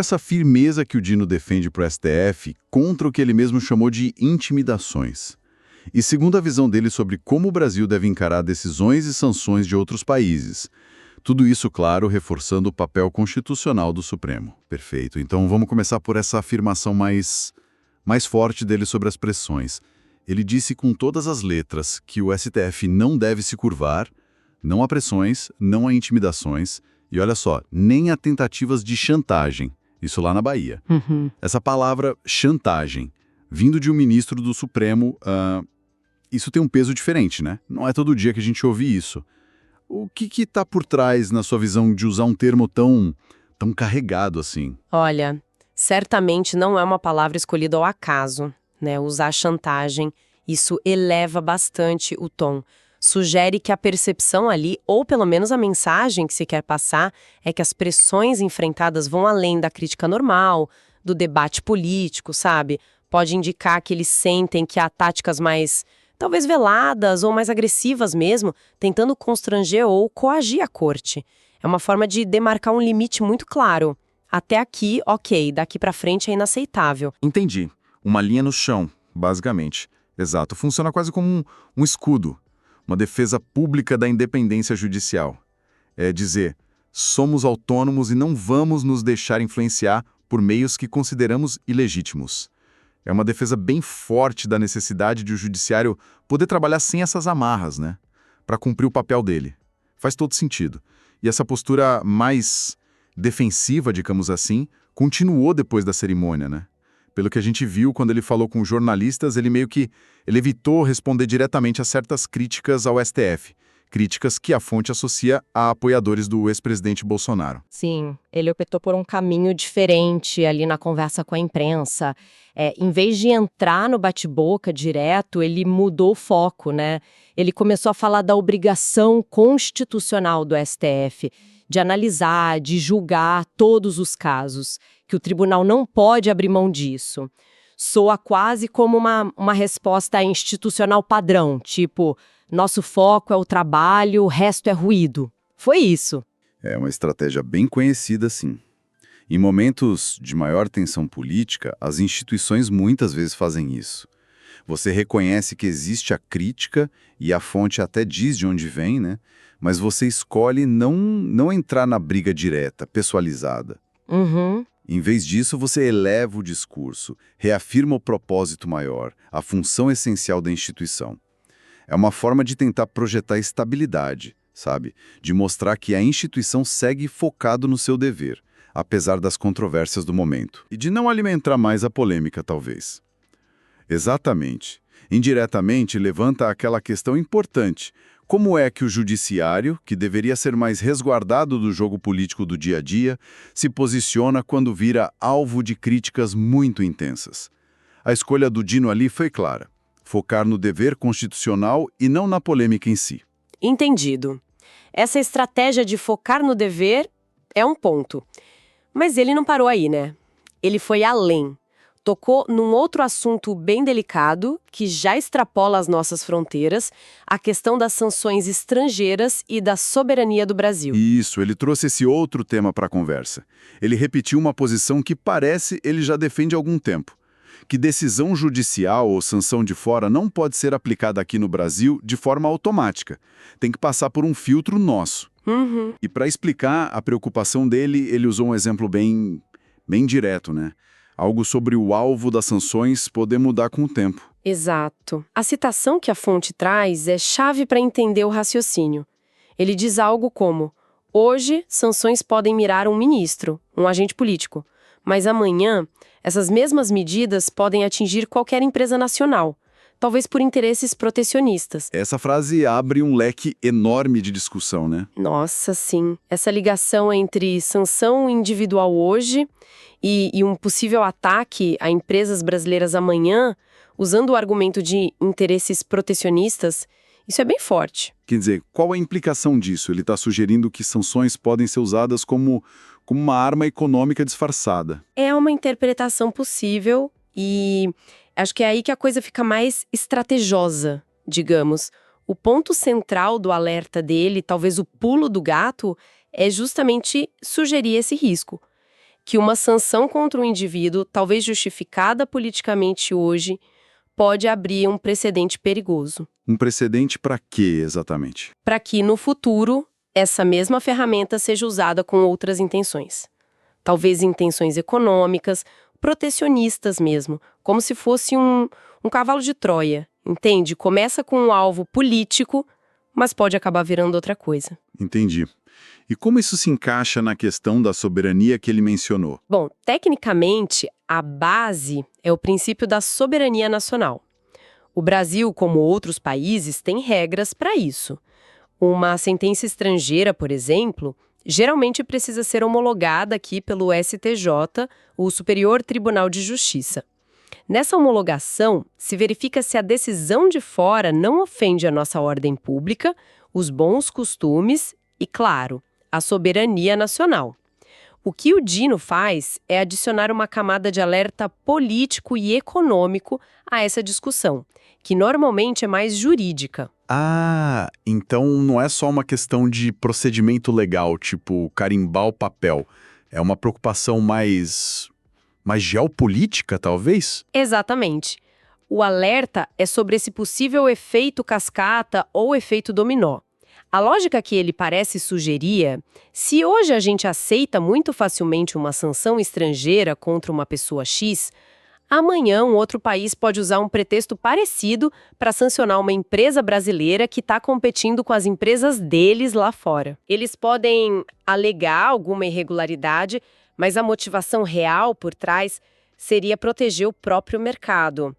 Essa firmeza que o Dino defende para o STF contra o que ele mesmo chamou de intimidações. E segundo a visão dele sobre como o Brasil deve encarar decisões e sanções de outros países. Tudo isso, claro, reforçando o papel constitucional do Supremo. Perfeito. Então vamos começar por essa afirmação mais forte dele sobre as pressões. Ele disse com todas as letras que o STF não deve se curvar, não a pressões, não a intimidações, e olha só, nem a tentativas de chantagem. Isso lá na Bahia. Essa palavra chantagem, vindo de um ministro do Supremo, isso tem um peso diferente, né? Não é todo dia que a gente ouve isso. O que está por trás, na sua visão, de usar um termo tão carregado assim? Olha, certamente não é uma palavra escolhida ao acaso, né? Usar chantagem, isso eleva bastante o tom. Sugere que a percepção ali, ou pelo menos a mensagem que se quer passar, é que as pressões enfrentadas vão além da crítica normal, do debate político, sabe? Pode indicar que eles sentem que há táticas mais, talvez veladas ou mais agressivas mesmo, tentando constranger ou coagir a corte. É uma forma de demarcar um limite muito claro. Até aqui, ok, daqui pra frente é inaceitável. Entendi. Uma linha no chão, basicamente. Exato. Funciona quase como um escudo. Uma defesa pública da independência judicial. É dizer, somos autônomos e não vamos nos deixar influenciar por meios que consideramos ilegítimos. É uma defesa bem forte da necessidade de o judiciário poder trabalhar sem essas amarras, né? Para cumprir o papel dele. Faz todo sentido. E essa postura mais defensiva, digamos assim, continuou depois da cerimônia, né? Pelo que a gente viu quando ele falou com jornalistas, ele evitou responder diretamente a certas críticas ao STF. Críticas que a fonte associa a apoiadores do ex-presidente Bolsonaro. Sim, ele optou por um caminho diferente ali na conversa com a imprensa. Em vez de entrar no bate-boca direto, ele mudou o foco, né? Ele começou a falar da obrigação constitucional do STF, de analisar, de julgar todos os casos, que o tribunal não pode abrir mão disso. Soa quase como uma resposta institucional padrão, tipo, nosso foco é o trabalho, o resto é ruído. Foi isso. É uma estratégia bem conhecida, sim. Em momentos de maior tensão política, as instituições muitas vezes fazem isso. Você reconhece que existe a crítica e a fonte até diz de onde vem, né? Mas você escolhe não entrar na briga direta, pessoalizada. Em vez disso, você eleva o discurso, reafirma o propósito maior, a função essencial da instituição. É uma forma de tentar projetar estabilidade, sabe? De mostrar que a instituição segue focado no seu dever, apesar das controvérsias do momento. E de não alimentar mais a polêmica, talvez. Exatamente. Indiretamente, levanta aquela questão importante. Como é que o judiciário, que deveria ser mais resguardado do jogo político do dia a dia, se posiciona quando vira alvo de críticas muito intensas? A escolha do Dino ali foi clara. Focar no dever constitucional e não na polêmica em si. Entendido. Essa estratégia de focar no dever é um ponto. Mas ele não parou aí, né? Ele foi além. Tocou num outro assunto bem delicado, que já extrapola as nossas fronteiras, a questão das sanções estrangeiras e da soberania do Brasil. Isso, ele trouxe esse outro tema para a conversa. Ele repetiu uma posição que parece ele já defende há algum tempo. Que decisão judicial ou sanção de fora não pode ser aplicada aqui no Brasil de forma automática. Tem que passar por um filtro nosso. E para explicar a preocupação dele, ele usou um exemplo bem direto, né? Algo sobre o alvo das sanções poder mudar com o tempo. Exato. A citação que a fonte traz é chave para entender o raciocínio. Ele diz algo como: hoje, sanções podem mirar um ministro, um agente político, mas amanhã, essas mesmas medidas podem atingir qualquer empresa nacional, talvez por interesses protecionistas. Essa frase abre um leque enorme de discussão, né? Nossa, sim. Essa ligação entre sanção individual hoje e um possível ataque a empresas brasileiras amanhã, usando o argumento de interesses protecionistas, isso é bem forte. Quer dizer, qual a implicação disso? Ele está sugerindo que sanções podem ser usadas como uma arma econômica disfarçada. É uma interpretação possível e acho que é aí que a coisa fica mais estrategiosa, digamos. O ponto central do alerta dele, talvez o pulo do gato, é justamente sugerir esse risco. que uma sanção contra um indivíduo, talvez justificada politicamente hoje, pode abrir um precedente perigoso. Um precedente para quê, exatamente? Para que, no futuro, essa mesma ferramenta seja usada com outras intenções. Talvez intenções econômicas, protecionistas mesmo, como se fosse um cavalo de Troia, entende? Começa com um alvo político, mas pode acabar virando outra coisa. Entendi. E como isso se encaixa na questão da soberania que ele mencionou? Bom, tecnicamente, a base é o princípio da soberania nacional. O Brasil, como outros países, tem regras para isso. Uma sentença estrangeira, por exemplo, geralmente precisa ser homologada aqui pelo STJ, o Superior Tribunal de Justiça. Nessa homologação, se verifica se a decisão de fora não ofende a nossa ordem pública, os bons costumes e, claro, a soberania nacional. O que o Dino faz é adicionar uma camada de alerta político e econômico a essa discussão, que normalmente é mais jurídica. Ah, então não é só uma questão de procedimento legal, tipo carimbar o papel. É uma preocupação mais geopolítica, talvez? Exatamente. O alerta é sobre esse possível efeito cascata ou efeito dominó. A lógica que ele parece sugerir é, se hoje a gente aceita muito facilmente uma sanção estrangeira contra uma pessoa X, amanhã um outro país pode usar um pretexto parecido para sancionar uma empresa brasileira que está competindo com as empresas deles lá fora. Eles podem alegar alguma irregularidade, mas a motivação real por trás seria proteger o próprio mercado.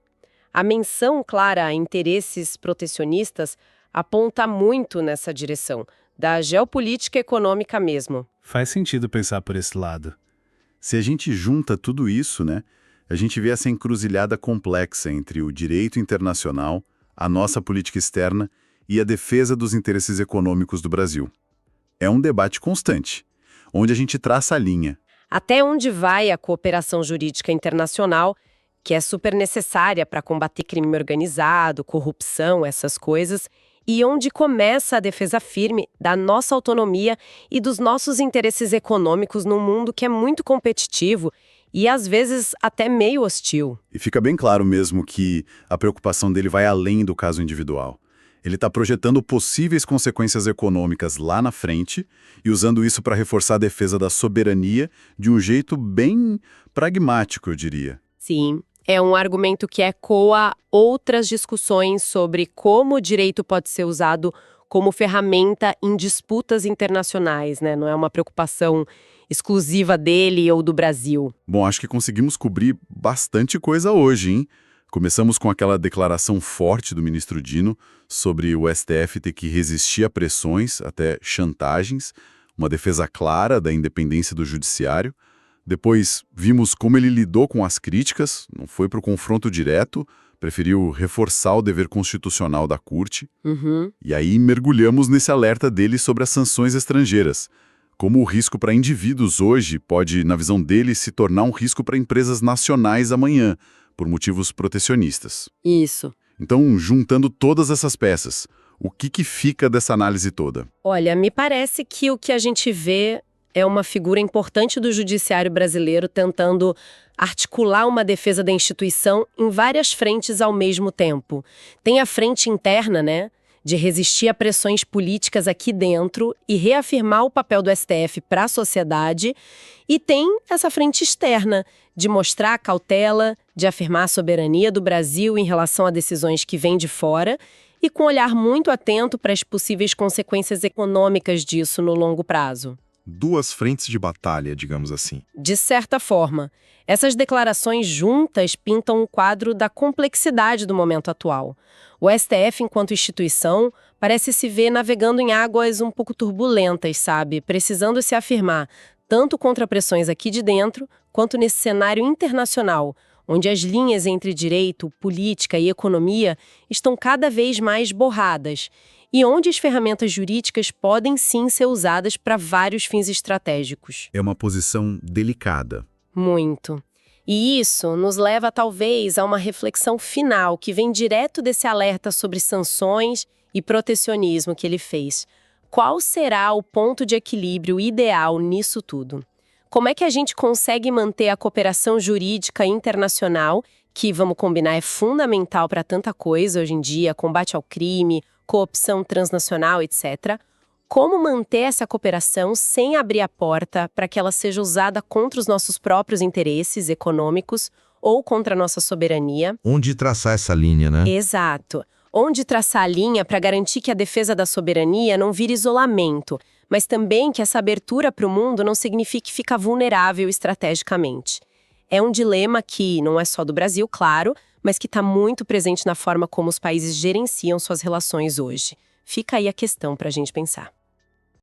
A menção clara a interesses protecionistas aponta muito nessa direção, da geopolítica econômica mesmo. Faz sentido pensar por esse lado. Se a gente junta tudo isso, né, a gente vê essa encruzilhada complexa entre o direito internacional, a nossa política externa e a defesa dos interesses econômicos do Brasil. É um debate constante, onde a gente traça a linha. Até onde vai a cooperação jurídica internacional, que é super necessária para combater crime organizado, corrupção, essas coisas, e onde começa a defesa firme da nossa autonomia e dos nossos interesses econômicos num mundo que é muito competitivo e, às vezes, até meio hostil. E fica bem claro mesmo que a preocupação dele vai além do caso individual. Ele está projetando possíveis consequências econômicas lá na frente e usando isso para reforçar a defesa da soberania de um jeito bem pragmático, eu diria. Sim. É um argumento que ecoa outras discussões sobre como o direito pode ser usado como ferramenta em disputas internacionais, né? Não é uma preocupação exclusiva dele ou do Brasil. Bom, acho que conseguimos cobrir bastante coisa hoje, hein? Começamos com aquela declaração forte do ministro Dino sobre o STF ter que resistir a pressões, até chantagens, uma defesa clara da independência do judiciário. Depois, vimos como ele lidou com as críticas, não foi para o confronto direto, preferiu reforçar o dever constitucional da Corte. E aí mergulhamos nesse alerta dele sobre as sanções estrangeiras. Como o risco para indivíduos hoje pode, na visão dele, se tornar um risco para empresas nacionais amanhã, por motivos protecionistas. Isso. Então, juntando todas essas peças, o que fica dessa análise toda? Olha, me parece que o que a gente vê é uma figura importante do judiciário brasileiro tentando articular uma defesa da instituição em várias frentes ao mesmo tempo. Tem a frente interna, né, de resistir a pressões políticas aqui dentro e reafirmar o papel do STF para a sociedade, e tem essa frente externa, de mostrar a cautela, de afirmar a soberania do Brasil em relação a decisões que vêm de fora, e com um olhar muito atento para as possíveis consequências econômicas disso no longo prazo. Duas frentes de batalha, digamos assim. De certa forma, essas declarações juntas pintam um quadro da complexidade do momento atual. O STF, enquanto instituição, parece se ver navegando em águas um pouco turbulentas, sabe? Precisando se afirmar, tanto contra pressões aqui de dentro, quanto nesse cenário internacional, onde as linhas entre direito, política e economia estão cada vez mais borradas, e onde as ferramentas jurídicas podem sim ser usadas para vários fins estratégicos. É uma posição delicada. Muito. E isso nos leva talvez a uma reflexão final que vem direto desse alerta sobre sanções e protecionismo que ele fez. Qual será o ponto de equilíbrio ideal nisso tudo? Como é que a gente consegue manter a cooperação jurídica internacional, que, vamos combinar, é fundamental para tanta coisa hoje em dia, combate ao crime, coopção transnacional, etc. Como manter essa cooperação sem abrir a porta para que ela seja usada contra os nossos próprios interesses econômicos ou contra a nossa soberania? Onde traçar essa linha, né? Exato. Onde traçar a linha para garantir que a defesa da soberania não vire isolamento, mas também que essa abertura para o mundo não signifique ficar vulnerável estrategicamente. É um dilema que não é só do Brasil, claro, mas que está muito presente na forma como os países gerenciam suas relações hoje. Fica aí a questão para a gente pensar.